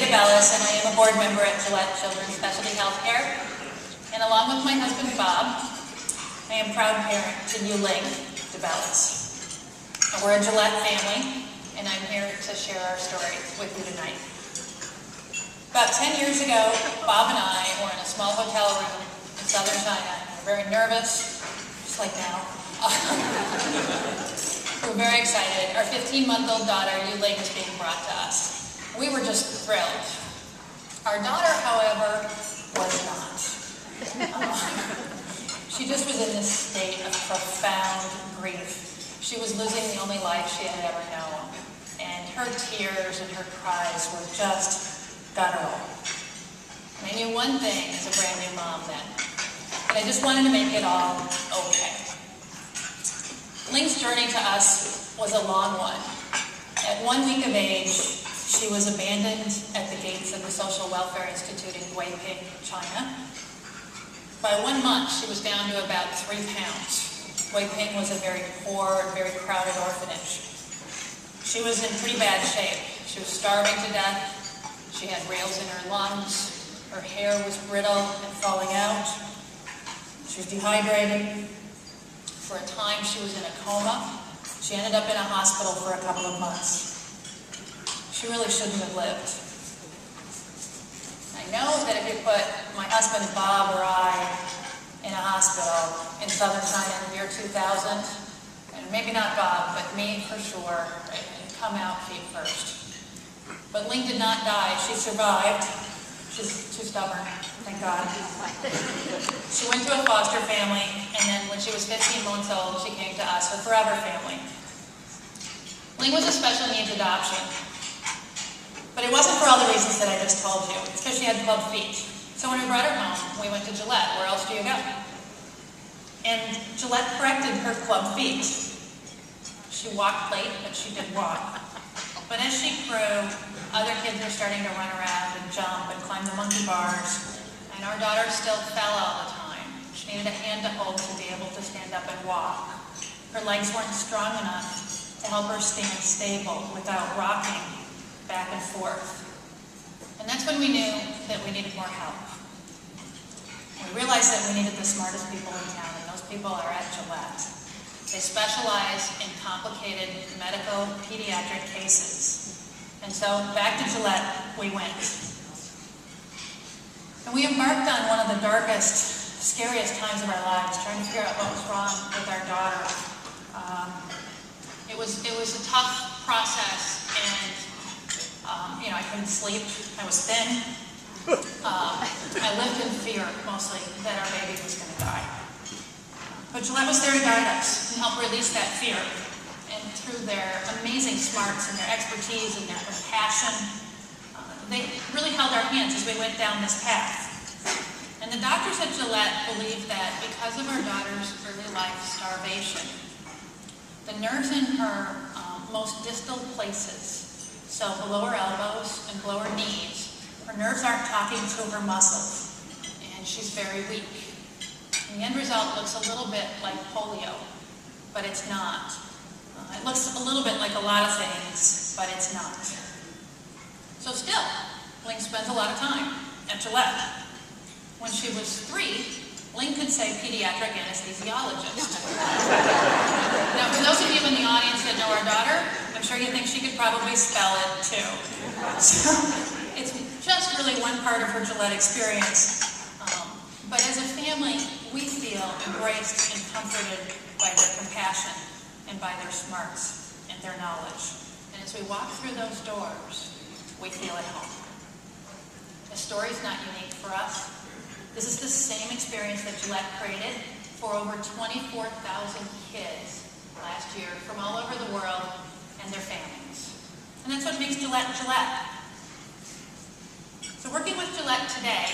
DeBellis, and I am a board member at Gillette Children's Specialty Healthcare. And along with my husband, Bob, I am proud parent to you, Ling, DeBellis. We're a Gillette family, and I'm here to share our story with you tonight. About 10 years ago, Bob and I were in a small hotel room in southern China. We were very nervous, just like now. We were very excited. Our 15-month-old daughter, Ling, was being brought to us. We were just thrilled. Our daughter, however, was not. She just was in this state of profound grief. She was losing the only life she had ever known. And her tears and her cries were just guttural. And I knew one thing as a brand new mom then, and I just wanted to make it all okay. Ling's journey to us was a long one. At 1 week of age, she was abandoned at the gates of the Social Welfare Institute in Guiping, China. By 1 month, she was down to about 3 pounds. Guiping was a very poor, very crowded orphanage. She was in pretty bad shape. She was starving to death. She had rails in her lungs. Her hair was brittle and falling out. She was dehydrated. For a time, she was in a coma. She ended up in a hospital for a couple of months. She really shouldn't have lived. I know that if you put my husband, Bob, or I in a hospital in southern China in the year 2000, and maybe not Bob, but me for sure, it would come out feet first. But Ling did not die. She survived. She's too stubborn, thank God. She went to a foster family, and then when she was 15 months old, she came to us, her forever family. Ling was a special needs adoption. But it wasn't for all the reasons that I just told you. It's because she had club feet. So when we brought her home, we went to Gillette. Where else do you go? And Gillette corrected her club feet. She walked late, but she did walk. But as she grew, other kids were starting to run around and jump and climb the monkey bars. And our daughter still fell all the time. She needed a hand to hold to be able to stand up and walk. Her legs weren't strong enough to help her stand stable without rocking back and forth. And that's when we knew that we needed more help. We realized that we needed the smartest people in town, and those people are at Gillette. They specialize in complicated medical pediatric cases. And so back to Gillette we went. And we embarked on one of the darkest, scariest times of our lives, trying to figure out what was wrong with our daughter. It was a tough process, and I couldn't sleep. I was thin. I lived in fear, mostly, that our baby was going to die. But Gillette was there to guide us and help release that fear. And through their amazing smarts and their expertise and their compassion, they really held our hands as we went down this path. And the doctors at Gillette believed that because of our daughter's early life starvation, the nerves in her most distal places, so below her elbows and below her knees, her nerves aren't talking to her muscles, and she's very weak. And the end result looks a little bit like polio, but it's not. It looks a little bit like a lot of things, but it's not. So still, Ling spends a lot of time at Gillette. When she was 3, Ling could say pediatric anesthesiologist. Now, for those of you in the audience that know our daughter, I'm sure you think she could probably spell it too. So it's just really one part of her Gillette experience. But as a family, we feel embraced and comforted by their compassion and by their smarts and their knowledge. And as we walk through those doors, we feel at home. The story's not unique for us. This is the same experience that Gillette created for over 24,000 kids last year from all over the world and their families. And that's what makes Gillette Gillette. So working with Gillette today,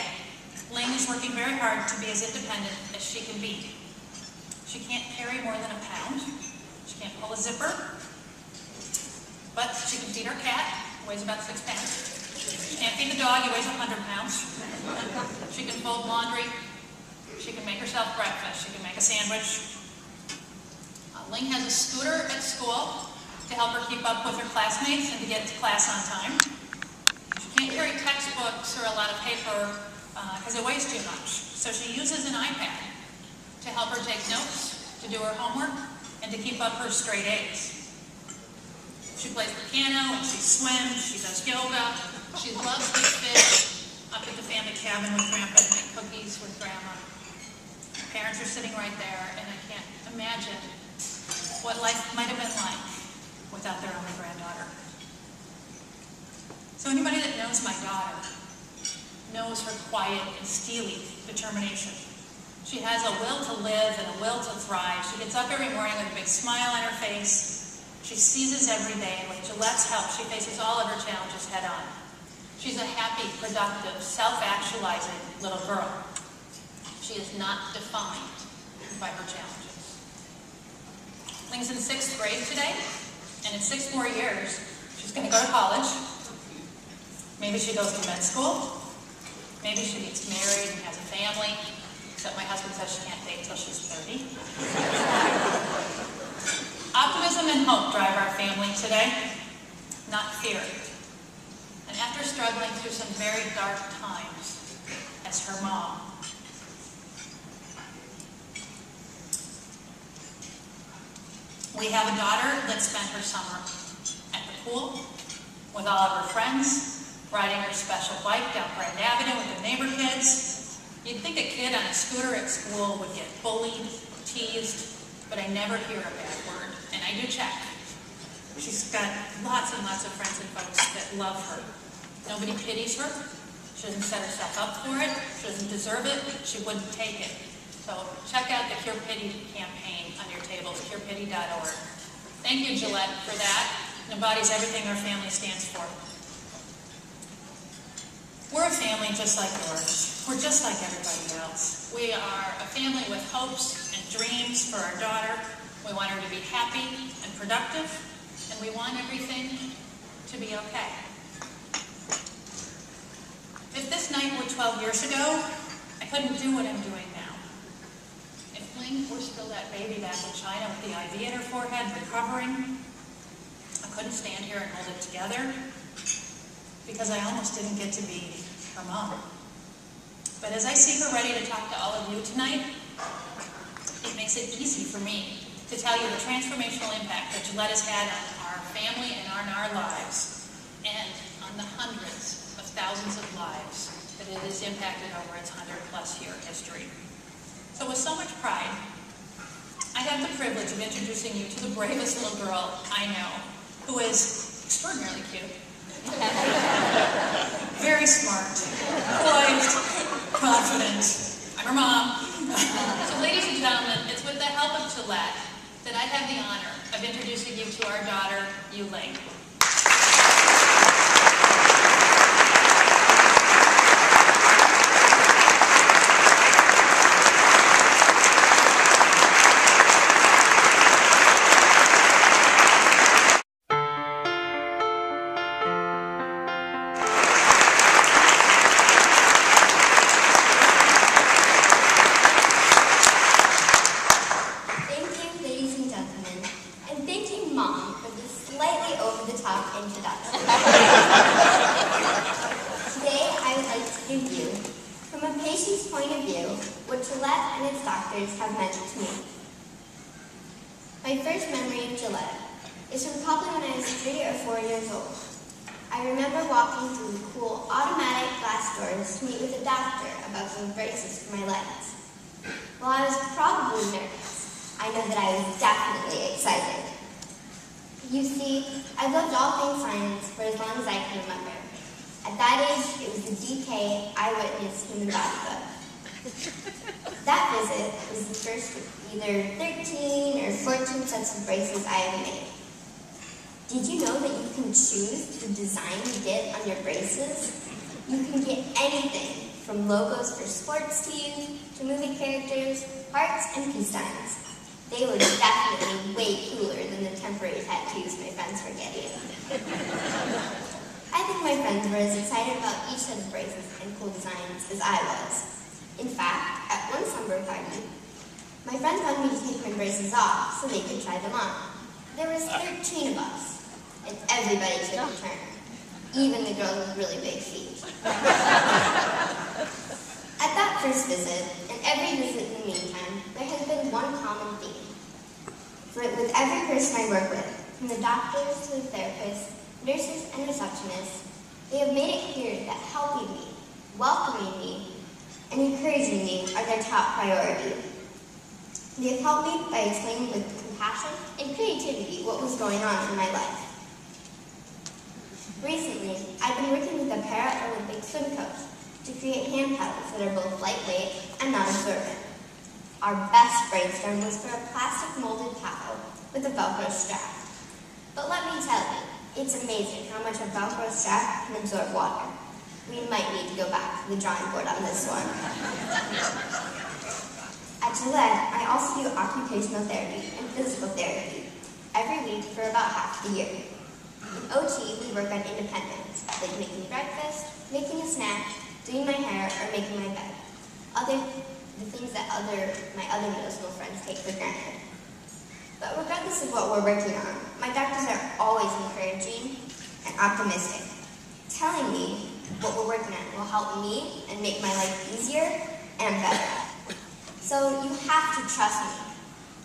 Ling is working very hard to be as independent as she can be. She can't carry more than a pound. She can't pull a zipper. But she can feed her cat, who weighs about 6 pounds. She can't feed the dog, he weighs 100 pounds. She can fold laundry. She can make herself breakfast. She can make a sandwich. Ling has a scooter at school to help her keep up with her classmates and to get to class on time. She Can't carry textbooks or a lot of paper because it weighs too much. So she uses an iPad to help her take notes, to do her homework, and to keep up her straight A's. She plays the piano and she swims, she does yoga, she loves to fish up at the family cabin with Grandpa and make cookies with Grandma. Her parents are sitting right there, and I can't imagine what life might have been like without their only granddaughter. So anybody that knows my daughter knows her quiet and steely determination. She has a will to live and a will to thrive. She gets up every morning with a big smile on her face. She seizes every day, and with Gillette's help, she faces all of her challenges head on. She's a happy, productive, self-actualizing little girl. She is not defined by her challenges. Ling's in 6th grade today, and in 6 more years, she's going to go to college. Maybe she goes to med school. Maybe she gets married and has a family, except my husband says she can't date until she's 30. Optimism and hope drive our family today, not fear. And after struggling through some very dark times as her mom, we have a daughter that spent her summer at the pool with all of her friends, riding her special bike down Grand Avenue with the neighbor kids. You'd think a kid on a scooter at school would get bullied, teased, but I never hear a bad word, and I do check. She's got lots and lots of friends and folks that love her. Nobody pities her. She doesn't set herself up for it. She doesn't deserve it. She wouldn't take it. So check out the Cure Pity campaign on your tables, curepity.org. Thank you, Gillette, for that. It embodies everything our family stands for. We're a family just like yours. We're just like everybody else. We are a family with hopes and dreams for our daughter. We want her to be happy and productive, and we want everything to be okay. If this night were 12 years ago, I couldn't do what I'm doing now. If Ling were still that baby back in China with the IV in her forehead, recovering, I couldn't stand here and hold it together because I almost didn't get to be her mom. But as I see her ready to talk to all of you tonight, it makes it easy for me to tell you the transformational impact that Gillette has had on our family and on our lives, and on the hundreds of thousands of lives that it has impacted over its 100-plus year history. So with so much pride, I have the privilege of introducing you to the bravest little girl I know, who is extraordinarily cute, very smart, poised, confident. I'm her mom. So ladies and gentlemen, it's with the help of Gillette that I have the honor of introducing you to our daughter, Ling. Have meant to me. My first memory of Gillette is from probably when I was 3 or 4 years old. I remember walking through the cool automatic glass doors to meet with a doctor about some braces for my legs. While I was probably nervous, I know that I was definitely excited. You see, I loved all things science for as long as I can remember. At that age, it was the DK Eyewitness Human Body book. That visit was the first of either 13 or 14 sets of braces I ever made. Did you know that you can choose the design you get on your braces? You can get anything from logos for sports teams to movie characters, hearts, and peace signs. They were definitely way cooler than the temporary tattoos my friends were getting. I think my friends were as excited about each set of braces and cool designs as I was. In fact, at one slumber party, my friends wanted me to take my braces off so they could try them on. There was 13 of us, and everybody took a turn. even the girls with really big feet. At that first visit, and every visit in the meantime, there has been one common theme. With every person I work with, from the doctors to the therapists, nurses, and receptionists, they have made it clear that helping me, welcoming me, and encouraging me are their top priority. They have helped me by explaining with compassion and creativity what was going on in my life. Recently, I've been working with a para-Olympic swim coach to create hand paddles that are both lightweight and non-absorbent. Our best brainstorm was for a plastic molded paddle with a Velcro strap. But let me tell you, it's amazing how much a Velcro strap can absorb water. We might need to go back to the drawing board on this one. At Gillette, I also do occupational therapy and physical therapy every week for about half the year. In OT, we work on independence, like making breakfast, making a snack, doing my hair, or making my bed. The things that my other middle school friends take for granted. But regardless of what we're working on, my doctors are always encouraging and optimistic, telling me what we're working on will help me and make my life easier and better. So you have to trust me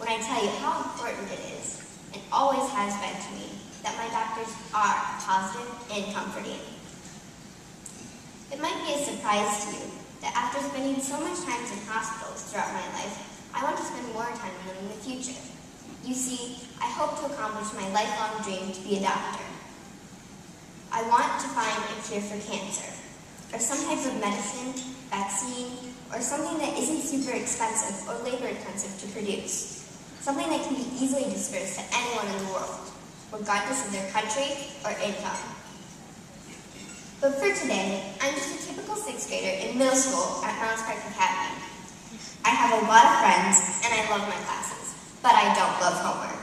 when I tell you how important it is, and always has been to me, that my doctors are positive and comforting. It might be a surprise to you that after spending so much time in hospitals throughout my life, I want to spend more time in them in the future. You see, I hope to accomplish my lifelong dream to be a doctor. I want to find a cure for cancer, or some type of medicine, vaccine, or something that isn't super expensive or labor intensive to produce. Something that can be easily dispersed to anyone in the world, regardless of their country or income. But for today, I'm just a typical 6th grader in middle school at Mounts Park Academy. I have a lot of friends, and I love my classes, but I don't love homework.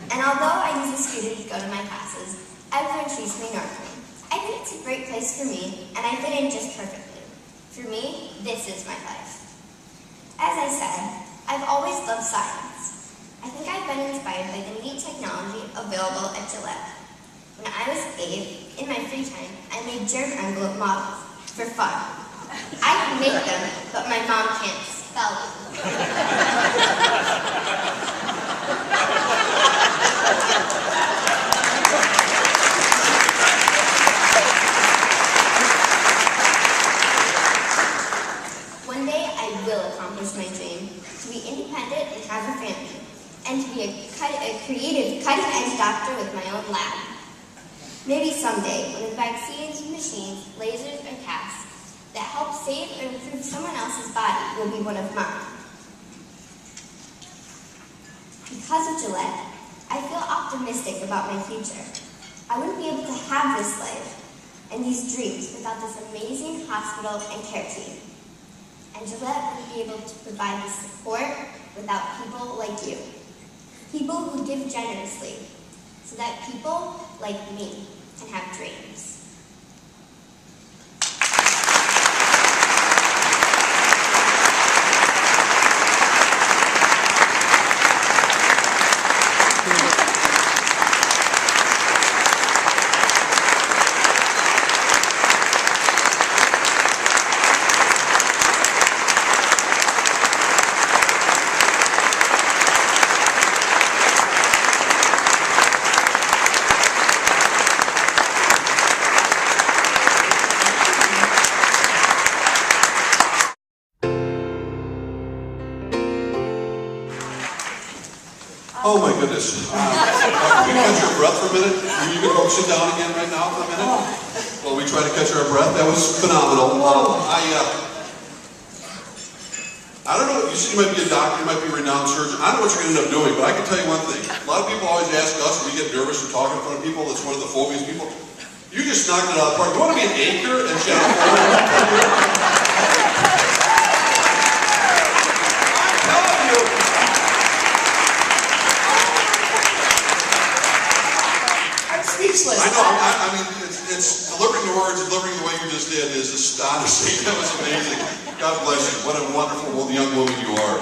And although I use a scooter to go to my classes, I've learned recently Northland. I think it's a great place for me, and I fit in just perfectly. For me, this is my life. As I said, I've always loved science. I think I've been inspired by the neat technology available at Gillette. When I was 8, in my free time, I made germ envelope models for fun. I can make them, but my mom can't spell them. One day, I will accomplish my dream to be independent and have a family, and to be a creative, cutting-edge doctor with my own lab. Maybe someday, when the vaccines, machines, lasers, or casts that help save or improve someone else's body will be one of mine. Because of Gillette, I feel optimistic about my future. I wouldn't be able to have this life and these dreams without this amazing hospital and care team. And Gillette wouldn't be able to provide this support without people like you. People who give generously, so that people like me can have dreams. Oh my goodness. Can we catch our breath for a minute? Are you going to sit down again right now for a minute? While we try to catch our breath? That was phenomenal. I don't know, you said you might be a doctor, you might be a renowned surgeon. I don't know what you're going to end up doing, but I can tell you one thing. A lot of people always ask us, when we get nervous and talking in front of people, that's one of the phobias people. You just knocked it out of the park. You want to be an anchor and channel 4? I know, I mean, it's delivering the words, delivering the way you just did is astonishing. That was amazing. God bless you. What a wonderful young woman you are.